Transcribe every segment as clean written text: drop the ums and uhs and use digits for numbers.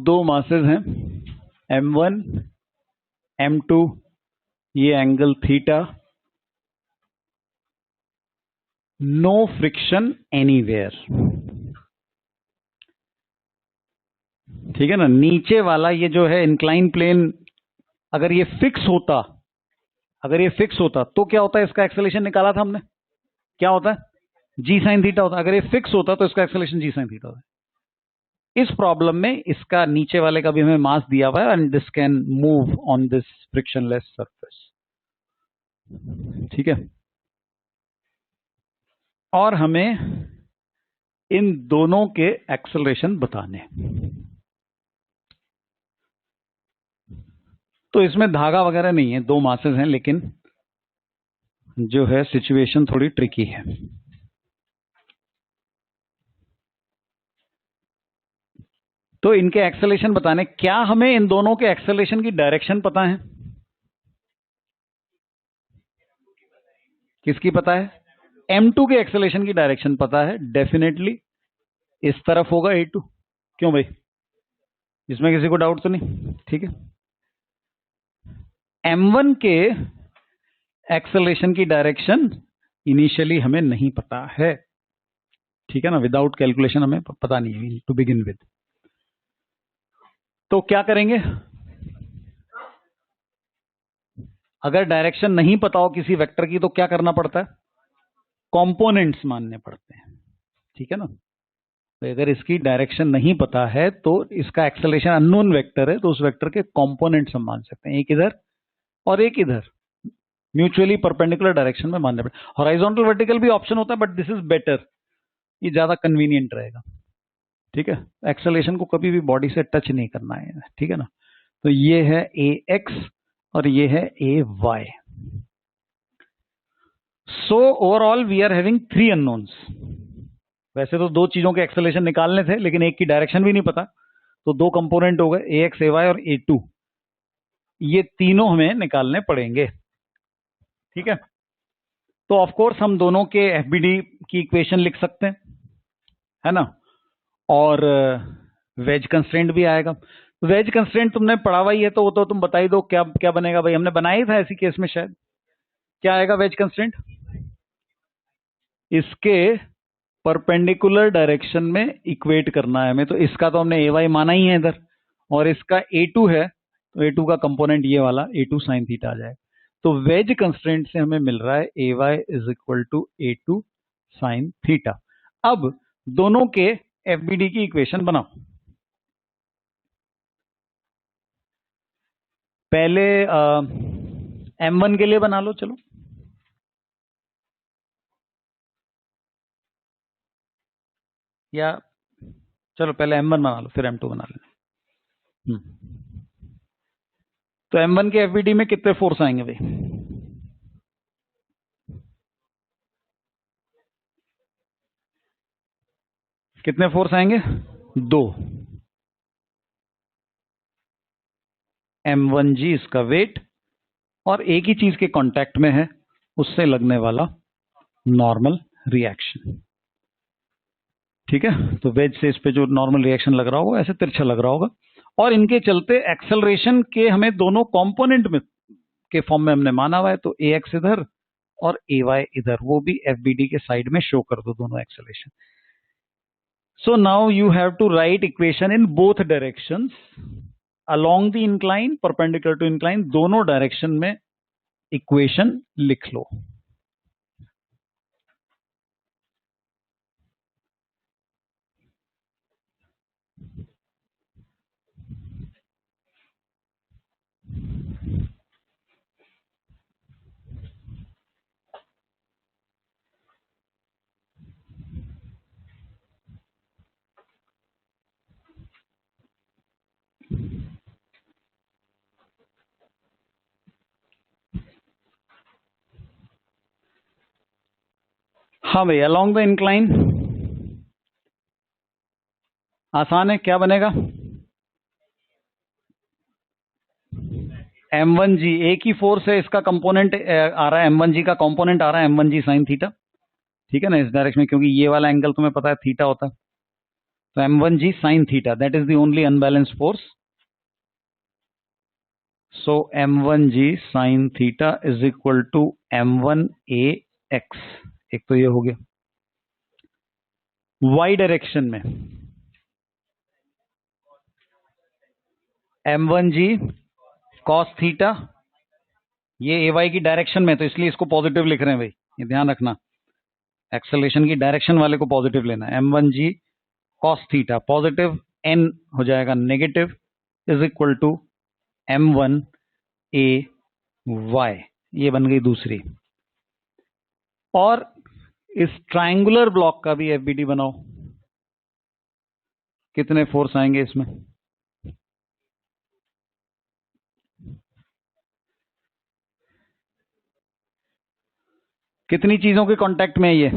दो मासेस हैं m1 m2, ये angle theta, no friction anywhere. ठीक है ना। नीचे वाला ये जो है इंक्लाइन प्लेन, अगर ये फिक्स होता तो क्या होता है, इसका एक्सेलेरेशन निकाला था हमने, क्या होता है, जी साइन थीटा होता है। अगर ये फिक्स होता तो इसका एक्सेलेरेशन जी साइन थीटा होता है। इस प्रॉब्लम में इसका नीचे वाले का भी हमें मास दिया हुआ है and this can move on this frictionless surface. ठीक है। और हमें इन दोनों के एक्सेलरेशन बताने। तो इसमें धागा वगैरह नहीं है, दो मासेस हैं, लेकिन जो है सिचुएशन थोड़ी ट्रिकी है। तो इनके एक्सेलरेशन बताने, क्या हमें इन दोनों के एक्सेलरेशन की डायरेक्शन पता है? किसकी पता है? m2 के एक्सेलरेशन की डायरेक्शन पता है, डेफिनेटली इस तरफ होगा a2। क्यों भाई, इसमें किसी को डाउट तो नहीं? ठीक है। m1 के एक्सेलरेशन की डायरेक्शन इनिशियली हमें नहीं पता है। ठीक है ना, विदाउट कैलकुलेशन हमें पता नहीं है टू बिगिन विद। तो क्या करेंगे, अगर डायरेक्शन नहीं पता हो किसी वेक्टर की तो क्या करना पड़ता है, कंपोनेंट्स मानने पड़ते हैं। ठीक है ना। तो अगर इसकी डायरेक्शन नहीं पता है तो इसका एक्सेलरेशन अननोन वेक्टर है, तो उस वेक्टर के कंपोनेंट्स हम मान सकते हैं, एक इधर और एक इधर, म्यूचुअली परपेंडिकुलर डायरेक्शन में मानने पड़े। हॉरिजॉन्टल वर्टिकल भी ऑप्शन होता है, बट दिस इज बेटर, ये ज्यादा कन्वीनियंट रहेगा। ठीक है। एक्सेलरेशन को कभी भी बॉडी से टच नहीं करना है। ठीक है ना। तो ये है ax और ये है ay। So overall we are having 3 unknowns. वैसे तो दो चीजों के एक्सेलरेशन निकालने थे, लेकिन एक की डायरेक्शन भी नहीं पता, तो दो कंपोनेंट हो गए ax, ay और a2, ये तीनों हमें निकालने पड़ेंगे। ठीक है। तो ऑफ कोर्स हम दोनों के एफबीडी की इक्वेशन लिख सकते हैं, है ना, और वेज कंस्ट्रेंट भी आएगा। वेज कंस्ट्रेंट तुमने पढ़ा हुआ ही है, तो वो तो तुम बता ही दो क्या क्या बनेगा भाई, हमने बनाया ही था ऐसी केस में शायद। क्या आएगा वेज कंस्ट्रेंट? इसके परपेंडिकुलर डायरेक्शन में इक्वेट करना है हमें, तो इसका तो हमने ay माना ही है इधर, और इसका a2 है, तो a2 का कंपोनेंट ये वाला a2 साइन थीटा आ जाएगा। तो वेज कंस्ट्रेंट से हमें मिल रहा है ay is equal to a2 sine theta. अब दोनों के एफबीडी की इक्वेशन बनाओ। पहले m1 के लिए बना लो, चलो। या चलो पहले m1 बना लो, फिर m2 बना लेना। तो m1 के एफबीडी में कितने फोर्स आएंगे भाई? कितने फोर्स आएंगे? 2। m1g इसका वेट, और एक ही चीज के कांटेक्ट में है, उससे लगने वाला नॉर्मल रिएक्शन। ठीक है। तो वेज से इस पे जो नॉर्मल रिएक्शन लग रहा होगा, ऐसे तिरछा लग रहा होगा, और इनके चलते एक्सेलरेशन के हमें दोनों कंपोनेंट में के फॉर्म में हमने माना हुआ है, तो ax इधर और ay इधर, वो भी एफबीडी के साइड में शो कर दो दोनों acceleration. So now you have to write equation in both directions along the incline, perpendicular to incline, दोनों डायरेक्शन में इक्वेशन लिख लो। हाँ भाई, अलोंग द इंक्लाइन आसान है, क्या बनेगा? m1g, एक ही फोर्स है, इसका कंपोनेंट आ रहा है, m1g का कंपोनेंट आ रहा है m1g साइन थीटा। ठीक है ना, इस डायरेक्शन में, क्योंकि ये वाला एंगल तुम्हें पता है थीटा होता है। तो m1g sin theta, that is the only unbalanced force. So m1g sin theta is equal to m1ax. एक तो ये हो गया. y डायरेक्शन में m1g cos थीटा, ये ay की डायरेक्शन में, तो इसलिए इसको पॉजिटिव लिख रहे हैं भाई, ये ध्यान रखना. एक्सेलरेशन की डायरेक्शन वाले को पॉजिटिव लेना. m1g cos theta positive, n हो जाएगा negative, is equal to m1ay. ये बन गई दूसरी. और इस ट्रायंगुलर ब्लॉक का भी एफबीडी बनाओ. कितने फोर्स आएंगे इसमें? कितनी चीजों के कांटेक्ट में है ये?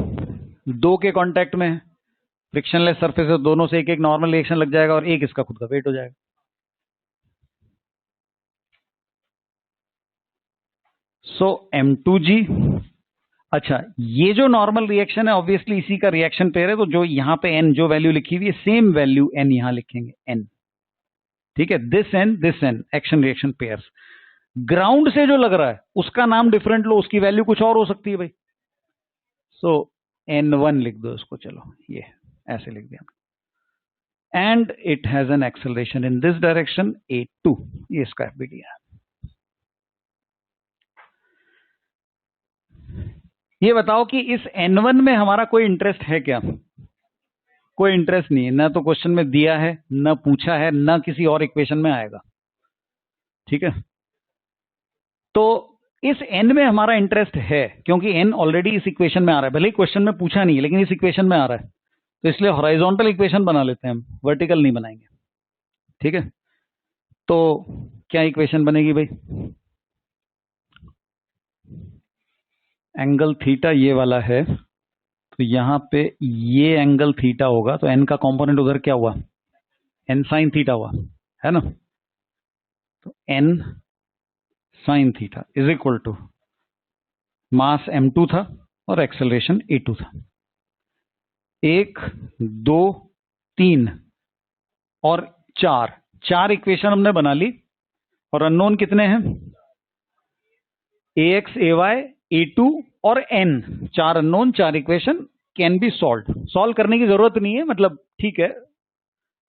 दो के कांटेक्ट में है. फ्रिक्शनलेस सरफेस है, दोनों से एक एक नॉर्मल रिएक्शन लग जाएगा और एक इसका खुद का वेट हो जाएगा. सो m2g. अच्छा, ये जो नॉर्मल रिएक्शन है ऑब्वियसली इसी का रिएक्शन पेयर है, तो जो यहां पे n जो वैल्यू लिखी हुई है सेम वैल्यू n यहां लिखेंगे n. ठीक है, this n action reaction pairs. Ground से जो लग रहा है उसका नाम डिफरेंट लो, उसकी वैल्यू कुछ और हो सकती है भाई. सो n1 लिख दो उसको. चलो ये ऐसे लिख दिया. And it has an acceleration in this direction a2. ये इसका एफबीडी है. ये बताओ कि इस n1 में हमारा कोई इंटरेस्ट है क्या? कोई इंटरेस्ट नहीं है. ना तो क्वेश्चन में दिया है, ना पूछा है, ना किसी और इक्वेशन में आएगा. ठीक है, तो इस n में हमारा इंटरेस्ट है क्योंकि n ऑलरेडी इस इक्वेशन में आ रहा है. भले ही क्वेश्चन में पूछा नहीं है लेकिन इस इक्वेशन में आ रहा है, तो इसलिए हॉरिजॉन्टल इक्वेशन बना लेते हैं हम, वर्टिकल नहीं बनाएंगे. ठीक है, तो क्या इक्वेशन बनेगी भाई? एंगल थीटा ये वाला है, तो यहां पे ये एंगल थीटा होगा, तो n का कंपोनेंट उधर क्या हुआ? n साइन थीटा हुआ, है ना. तो n sine theta is equal to mass m2 था और एक्सेलरेशन a2 था. 1 2 3 और 4 इक्वेशन हमने बना ली. और अननोन कितने हैं? ax ay a2 और n. 4 unknown, 4 equation can be solve करने की जरूरत नहीं है, मतलब ठीक है.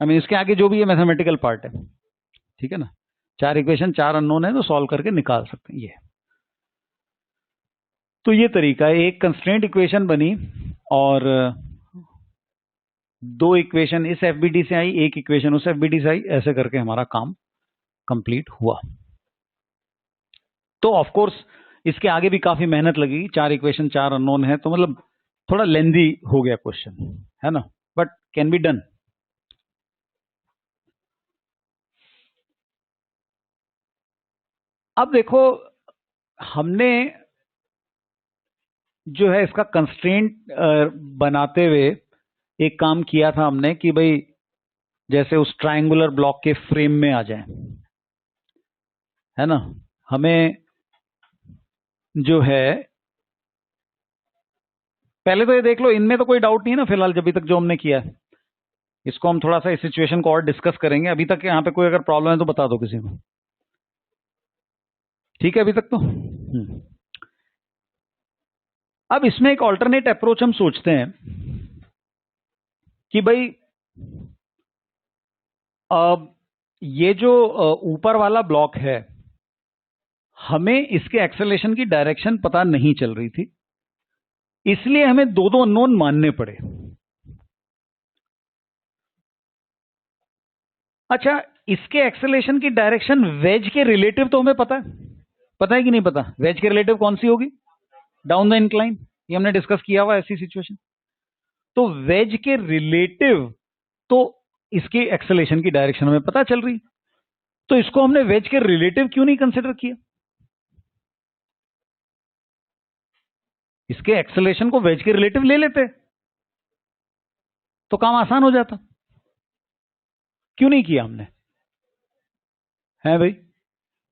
आई मीन इसके आगे जो भी है मैथमेटिकल पार्ट है. ठीक है ना. 4 इक्वेशन 4 अननोन है तो सॉल्व करके निकाल सकते हैं. ये तो ये तरीका है. एक कंस्ट्रेंट इक्वेशन बनी और 2 इक्वेशन इस एफबीडी से आई, एक इक्वेशन उस एफबीडी से आई, ऐसे करके हमारा काम कंप्लीट हुआ. तो ऑफ कोर्स इसके आगे भी काफी मेहनत लगेगी. 4 इक्वेशन 4 अननोन है, तो मतलब थोड़ा लेंदी हो गया क्वेश्चन, है ना, बट कैन बी डन. अब देखो, हमने जो है इसका कंस्ट्रेंट बनाते हुए एक काम किया था हमने कि भाई जैसे उस ट्रायंगुलर ब्लॉक के फ्रेम में आ जाए, है ना. हमें जो है पहले तो ये देख लो, इनमें तो कोई डाउट नहीं है ना फिलहाल अभी तक जो हमने किया है. इसको हम थोड़ा सा इस सिचुएशन को और डिस्कस करेंगे. अभी तक यहाँ पे कोई अगर प्रॉब्लम है तो बता दो किसी को. ठीक है अभी तक तो. अब इसमें एक ऑल्टरनेट अप्रोच हम सोचते हैं कि भाई अब ये जो ऊपर वाला ब्लॉक है, हमें इसके एक्सेलरेशन की डायरेक्शन पता नहीं चल रही थी, इसलिए हमें दो अननोन मानने पड़े. अच्छा, इसके एक्सेलरेशन की डायरेक्शन वेज के रिलेटिव तो हमें पता है कि नहीं पता? वेज के रिलेटिव कौन सी होगी? Down the incline. ये हमने डिस्कस किया हुआ ऐसी सिचुएशन. तो वेज के रिलेटिव तो इसकी एक्सेलरेशन की डायरेक्शन हमें पता चल रही, तो इसको हमने वेज के रिलेटिव क्यों नहीं कंसिडर किया? इसके एक्सेलरेशन को वेज के रिलेटिव ले लेते तो काम आसान हो जाता. क्यों नहीं किया हमने? है भाई,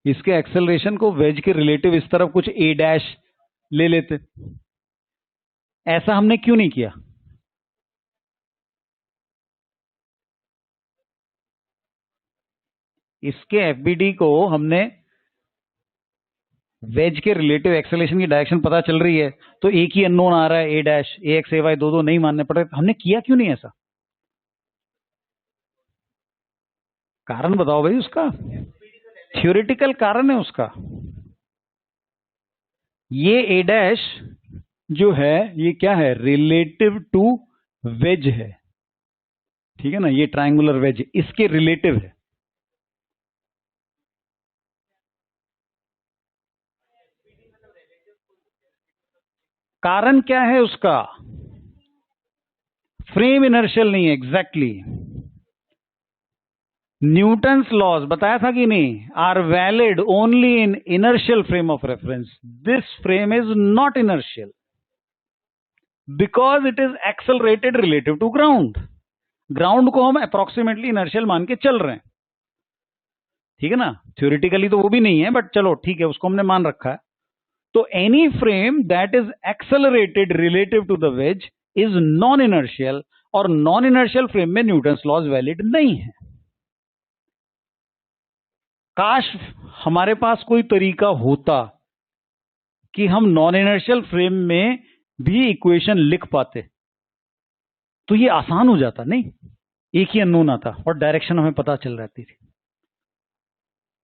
इसके एक्सेलरेशन को वेज के रिलेटिव इस तरफ कुछ a डैश ले लेते. ऐसा हमने क्यों नहीं किया? इसके एफबीडी को हमने वेज के रिलेटिव एक्सेलरेशन की डायरेक्शन पता चल रही है, तो एक ही अननोन आ रहा है ए डैश, ए एक्स ए वाई, दो नहीं मानने पड़ रहे, हमने किया क्यों नहीं ऐसा? कारण बताओ भाई उसका, थ्योरेटिकल कारण है उसका। ये ए डैश जो है ये क्या है, रिलेटिव टू वेज है, ठीक है ना, ये ट्रायंगुलर वेज इसके रिलेटिव है। कारण क्या है उसका, फ्रेम इनर्शियल नहीं है, एग्जैक्टली। न्यूटन्स लॉज बताया था कि नहीं, are valid only in inertial frame of reference. This frame is not inertial because it is accelerated relative to ground. Ground को हम अप्रोक्सीमेटली इनर्शियल मान के चल रहे हैं, ठीक है ना, थ्योरेटिकली तो वो भी नहीं है, बट चलो ठीक है, उसको हमने मान रखा है। तो any frame that is accelerated relative to the wedge is non inertial, और नॉन इनर्शियल फ्रेम में न्यूटन्स लॉज वैलिड नहीं है। काश हमारे पास कोई तरीका होता कि हम नॉन इनर्शियल फ्रेम में भी इक्वेशन लिख पाते, तो ये आसान हो जाता, नहीं? एक ही अननोन आता और डायरेक्शन हमें पता चल जाती थी।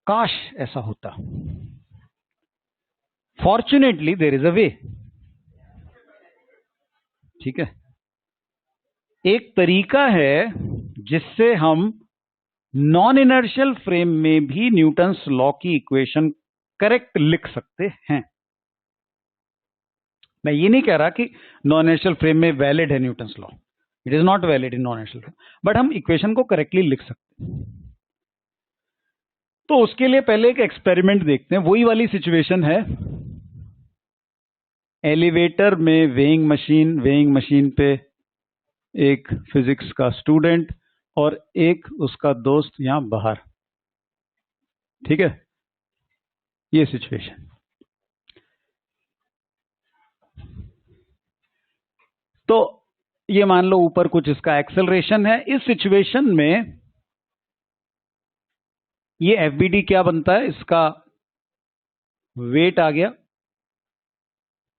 काश ऐसा होता। फॉर्चुनेटली देयर इज अ वे, ठीक है। एक तरीका है जिससे हम नॉन इनर्शियल फ्रेम में भी न्यूटन्स लॉ की इक्वेशन करेक्ट लिख सकते हैं। मैं ये नहीं कह रहा कि नॉन इनर्शियल फ्रेम में वैलिड है Newton's law, it is not valid in non inertial frame, but हम इक्वेशन को करेक्टली लिख सकते हैं। तो उसके लिए पहले एक एक्सपेरिमेंट देखते हैं। वही वाली सिचुएशन है, एलिवेटर में वेइंग मशीन पे एक फिजिक्स का स्टूडेंट और एक उसका दोस्त यहां बाहर, ठीक है, ये सिचुएशन। तो ये मान लो ऊपर कुछ इसका एक्सेलरेशन है। इस सिचुएशन में ये एफबीडी क्या बनता है, इसका वेट आ गया,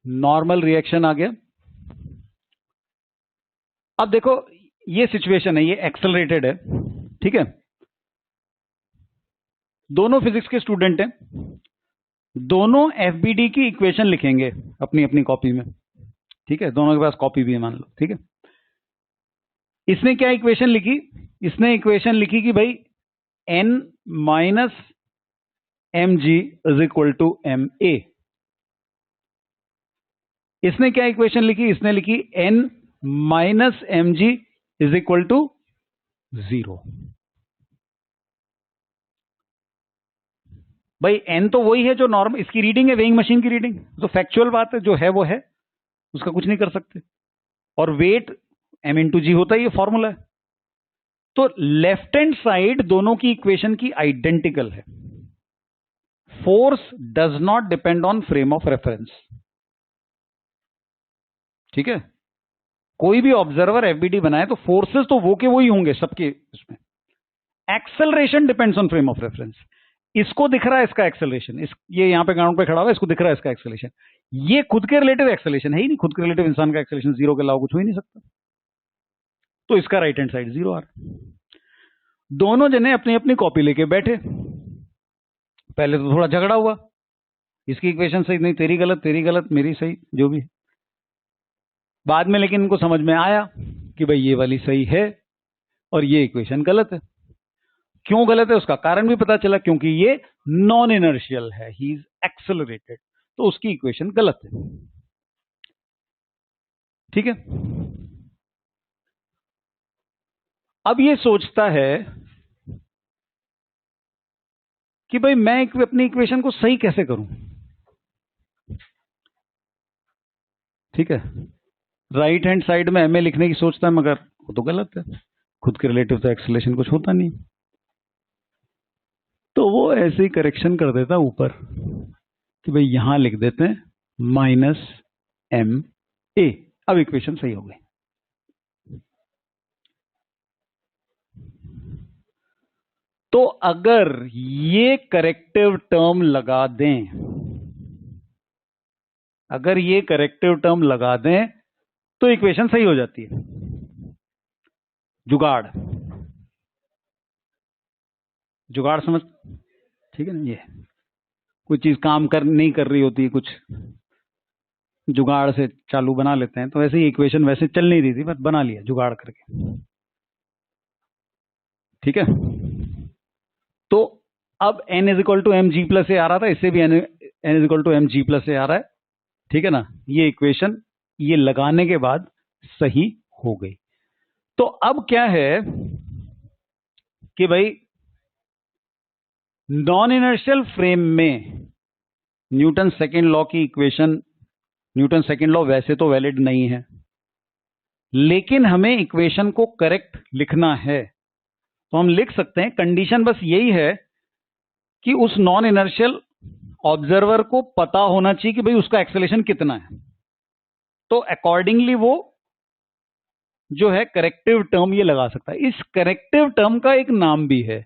नॉर्मल रिएक्शन आ गया। अब देखो ये सिचुएशन है, ये एक्सेलरेटेड है, ठीक है। दोनों फिजिक्स के स्टूडेंट हैं, दोनों एफबीडी की इक्वेशन लिखेंगे अपनी अपनी कॉपी में, ठीक है, दोनों के पास कॉपी भी है मान लो, ठीक है। इसने क्या इक्वेशन लिखी, इसने इक्वेशन लिखी कि भाई n minus M G is equal to M A. इसने क्या इक्वेशन लिखी, इसने लिखी n minus M G is equal to 0। भाई n तो वही है जो नॉर्मल इसकी रीडिंग है, वेइंग मशीन की रीडिंग, तो फैक्चुअल बात है, जो है वो है, उसका कुछ नहीं कर सकते। और वेट m इंटू जी होता है, ये फॉर्मूला है। तो लेफ्ट हैंड साइड दोनों की इक्वेशन की आइडेंटिकल है। Force does not depend on frame of reference, ठीक है। कोई भी ऑब्जर्वर एफबीडी बनाए तो फोर्सेस तो वो के वही होंगे सबके इसमें। Acceleration depends on frame of reference. इसको दिख रहा है इसका एक्सेलरेशन, ये यहां पे ग्राउंड पे खड़ा हुआ है, इसको दिख रहा है इसका एक्सेलरेशन। ये खुद के रिलेटिव एक्सेलरेशन है ही नहीं, खुद के रिलेटिव इंसान का एक्सेलरेशन 0 के अलावा कुछ हो ही नहीं सकता। तो इसका राइट हैंड साइड 0 आ रहा। दोनों जने अपनी अपनी कॉपी लेके बैठे, पहले तो थोड़ा झगड़ा हुआ, इसकी इक्वेशन सही नहीं, तेरी गलत मेरी सही, जो भी। बाद में लेकिन इनको समझ में आया कि भाई ये वाली सही है और ये इक्वेशन गलत है। क्यों गलत है उसका कारण भी पता चला, क्योंकि ये नॉन इनर्शियल है, ही इज एक्सेलरेटेड, तो उसकी इक्वेशन गलत है, ठीक है। अब ये सोचता है कि भाई मैं अपनी इक्वेशन को सही कैसे करूं, ठीक है। राइट हैंड साइड में एम ए लिखने की सोचता है, मगर वो तो गलत है, खुद के रिलेटिव तो एक्सेलरेशन कुछ होता नहीं। तो वो ऐसे ही करेक्शन कर देता ऊपर कि भाई यहां लिख देते हैं माइनस एम ए। अब इक्वेशन सही हो गई। तो अगर ये करेक्टिव टर्म लगा दें, अगर ये करेक्टिव टर्म लगा दें तो इक्वेशन सही हो जाती है। जुगाड़, जुगाड़ समझ, ठीक है ना। ये कोई चीज काम नहीं कर रही होती है, कुछ जुगाड़ से चालू बना लेते हैं, तो वैसे ही इक्वेशन वैसे चल नहीं रही थी बट बना लिया जुगाड़ करके, ठीक है। तो अब n is equal to M G plus A आ रहा था, इससे भी n is equal to M G plus A आ रहा है, ठीक है ना। ये इक्वेशन ये लगाने के बाद सही हो गई। तो अब क्या है कि भाई नॉन इनर्शियल फ्रेम में न्यूटन सेकेंड लॉ की इक्वेशन, न्यूटन सेकेंड लॉ वैसे तो वैलिड नहीं है, लेकिन हमें इक्वेशन को करेक्ट लिखना है, तो हम लिख सकते हैं। कंडीशन बस यही है कि उस नॉन इनर्शियल ऑब्जर्वर को पता होना चाहिए कि भाई उसका एक्सेलेरेशन कितना है, तो अकॉर्डिंगली वो जो है करेक्टिव टर्म ये लगा सकता है। इस करेक्टिव टर्म का एक नाम भी है,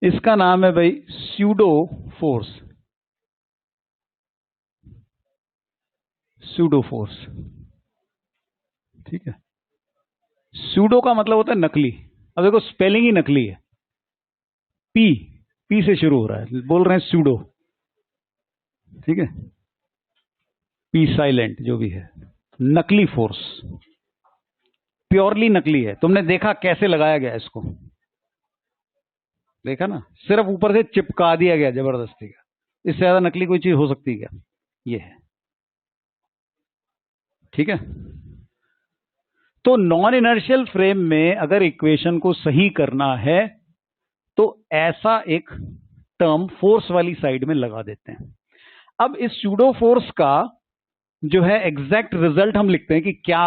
इसका नाम है भाई स्यूडो फोर्स। स्यूडो फोर्स, ठीक है। स्यूडो का मतलब होता है नकली। अब देखो स्पेलिंग ही नकली है, पी से शुरू हो रहा है, बोल रहे हैं स्यूडो, ठीक है। पी साइलेंट जो भी है, नकली फोर्स, प्योरली नकली है। तुमने देखा कैसे लगाया गया इसको, देखा ना, सिर्फ ऊपर से चिपका दिया गया जबरदस्ती का। इससे ज्यादा नकली कोई चीज हो सकती है क्या? ये है, ठीक है। तो नॉन इनर्शियल फ्रेम में अगर इक्वेशन को सही करना है तो ऐसा एक टर्म फोर्स वाली साइड में लगा देते हैं। अब इस स्यूडो फोर्स का जो है एग्जैक्ट रिजल्ट हम लिखते हैं कि क्या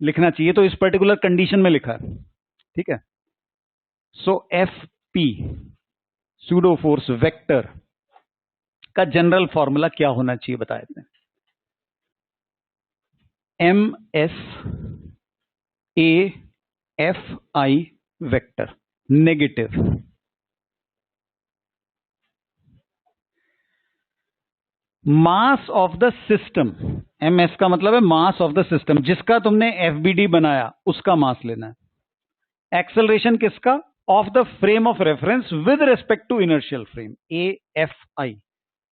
लिखना चाहिए, तो इस पर्टिकुलर कंडीशन में लिखा है, ठीक है। So F P pseudo force vector का जनरल फॉर्मूला क्या होना चाहिए बता देते हैं। M S A F I vector negative, mass of the system. M S का मतलब है मास ऑफ द सिस्टम, जिसका तुमने एफबीडी बनाया उसका मास लेना है। एक्सेलरेशन किसका? Of the frame of reference with respect to inertial frame, A F I,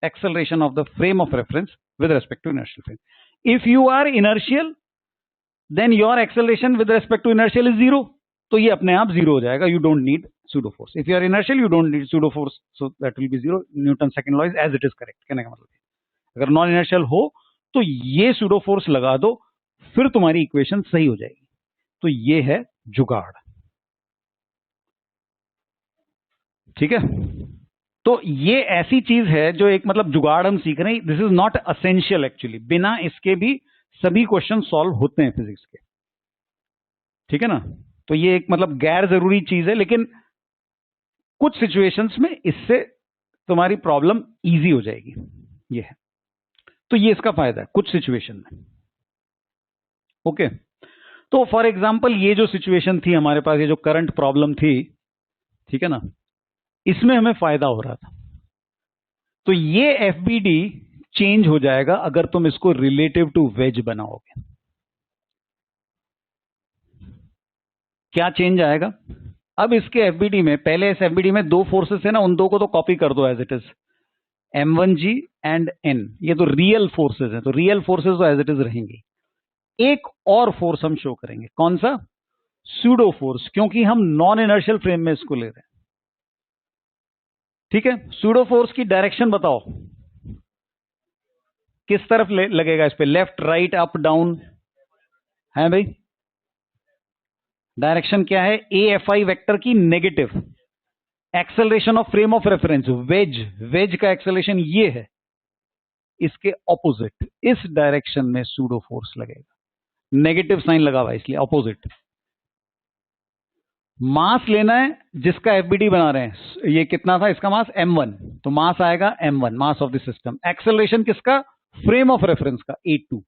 acceleration of the frame of reference with respect to inertial frame. If you are inertial then your acceleration with respect to inertial is zero, तो ये अपने आप zero हो जाएगा। You don't need pseudo force. If you are inertial, you don't need pseudo force, so that will be zero. Newton's second law is as it is correct. कहने का मतलब अगर नॉन इनर्शियल हो तो ये pseudo force लगा दो, फिर तुम्हारी इक्वेशन सही हो जाएगी। तो ये है जुगाड़, ठीक है। तो ये ऐसी चीज है जो एक मतलब जुगाड़ हम सीख रहे हैं। This is not essential actually, बिना इसके भी सभी क्वेश्चन सॉल्व होते हैं फिजिक्स के, ठीक है ना। तो ये एक मतलब गैर जरूरी चीज है, लेकिन कुछ सिचुएशंस में इससे तुम्हारी प्रॉब्लम इजी हो जाएगी, ये है। तो ये इसका फायदा है कुछ सिचुएशन में, ओके। तो फॉर एग्जांपल ये जो सिचुएशन थी हमारे पास, ये जो करंट प्रॉब्लम थी, ठीक है ना, इसमें हमें फायदा हो रहा था। तो ये एफबीडी चेंज हो जाएगा अगर तुम इसको रिलेटिव टू वेज बनाओगे। क्या चेंज आएगा? अब इसके एफबीडी में, पहले इस एफबीडी में दो फोर्सेस है ना, उन दो को तो कॉपी कर दो as it is, m1g and n, ये तो रियल फोर्सेस हैं, तो रियल फोर्सेस तो एज इट इज रहेंगी। एक और फोर्स हम शो करेंगे, कौन सा? स्यूडो फोर्स, क्योंकि हम नॉन इनर्शियल फ्रेम में इसको ले रहे हैं, ठीक है। स्यूडो फोर्स की डायरेक्शन बताओ, किस तरफ लगेगा इस पे? लेफ्ट, राइट, अप, डाउन है भाई? डायरेक्शन क्या है? ए एफ आई वेक्टर की negative. Acceleration of frame of reference wedge, wedge का एक्सेलरेशन ये है, इसके ऑपोजिट इस डायरेक्शन में स्यूडो फोर्स लगेगा। नेगेटिव साइन लगा हुआ है इसलिए ऑपोजिट। मास लेना है जिसका एफबीडी बना रहे हैं, ये कितना था इसका मास? m1, तो मास आएगा m1, mass of the system. Acceleration किसका? फ्रेम ऑफ रेफरेंस का, a2,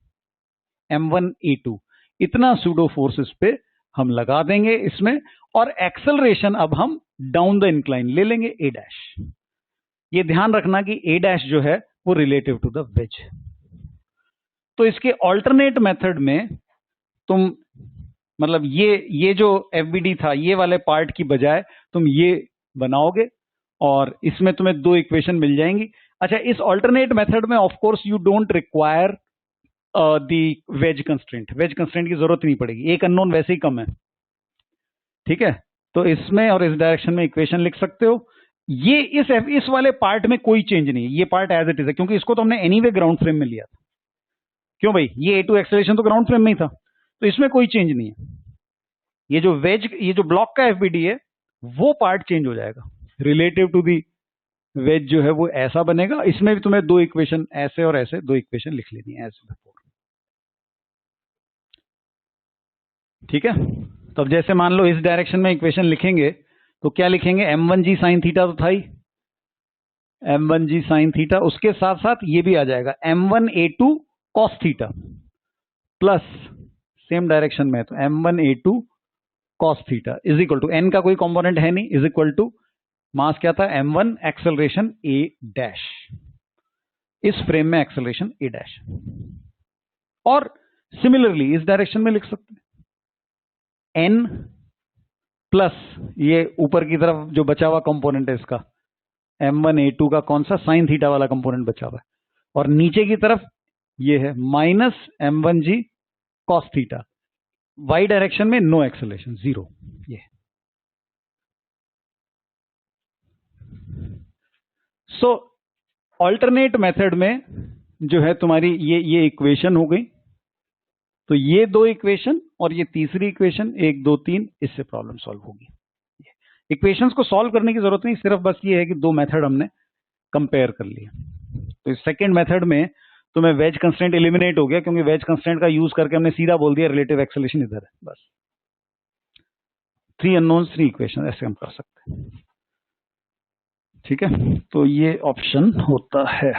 m1 a2। इतना स्यूडो फोर्स इस पे हम लगा देंगे इसमें, और एक्सेलरेशन अब हम डाउन द इंक्लाइन ले लेंगे a डैश। ये ध्यान रखना कि a डैश जो है वो रिलेटिव टू द वेज। तो इसके ऑल्टरनेट मेथड में तुम मतलब ये जो FBD था ये वाले पार्ट की बजाय तुम ये बनाओगे और इसमें तुम्हें दो इक्वेशन मिल जाएंगी। अच्छा, इस ऑल्टरनेट मेथड में of course you don't require the wedge constraint. Wedge constraint की जरूरत नहीं पड़ेगी, एक अननोन वैसे ही कम है। ठीक है, तो इसमें और इस डायरेक्शन में इक्वेशन लिख सकते हो। ये इस वाले पार्ट में कोई चेंज नहीं है, ये पार्ट एज इट इज है, क्योंकि इसको तो हमने एनीवे ग्राउंड फ्रेम में लिया था। क्यों भाई, ये A2 एक्सेलरेशन तो ग्राउंड फ्रेम में ही था, तो इसमें कोई चेंज नहीं है। ये जो ब्लॉक का FBD है वो पार्ट चेंज हो जाएगा, रिलेटिव टू दी वेज जो है वो ऐसा बनेगा। इसमें भी तुम्हें दो इक्वेशन ऐसे और ऐसे दो इक्वेशन लिख लेनी है एज बिफोर। ठीक है, तो अब जैसे मान लो इस डायरेक्शन में इक्वेशन लिखेंगे तो क्या लिखेंगे, m1g साइन थीटा तो था ही, m1g साइन थीटा, उसके साथ साथ ये भी आ जाएगा m1a2 cos theta plus same direction में तो m1a2 cos theta is equal to n का कोई कंपोनेंट है नहीं, इज इक्वल टू मास क्या था m1 एक्सेलरेशन a डैश, इस फ्रेम में एक्सेलरेशन a डैश। और सिमिलरली इस डायरेक्शन में लिख सकते हैं n प्लस ये ऊपर की तरफ जो बचा हुआ कंपोनेंट है इसका m1a2 का कौन सा साइन थीटा वाला कंपोनेंट बचा हुआ है, और नीचे की तरफ ये है minus m1g cos theta, y direction में नो एक्सेलरेशन, जीरो। ये सो ऑल्टरनेट मेथड में जो है तुम्हारी ये इक्वेशन हो गई। तो ये दो इक्वेशन और ये तीसरी इक्वेशन 1 2 3, इससे प्रॉब्लम सॉल्व होगी। इक्वेशंस को सॉल्व करने की जरूरत नहीं, सिर्फ बस ये है कि दो मेथड हमने कंपेयर कर लिए। तो इस सेकंड मेथड में तुम्हें वेज कंस्ट्रेंट एलिमिनेट हो गया, क्योंकि वेज कंस्ट्रेंट का यूज करके हमने सीधा बोल दिया रिलेटिव एक्सेलरेशन इधर है, बस 3 अननोन्स 3 इक्वेशन ऐसे हम कर सकते हैं। ठीक है, तो ये ऑप्शन होता है।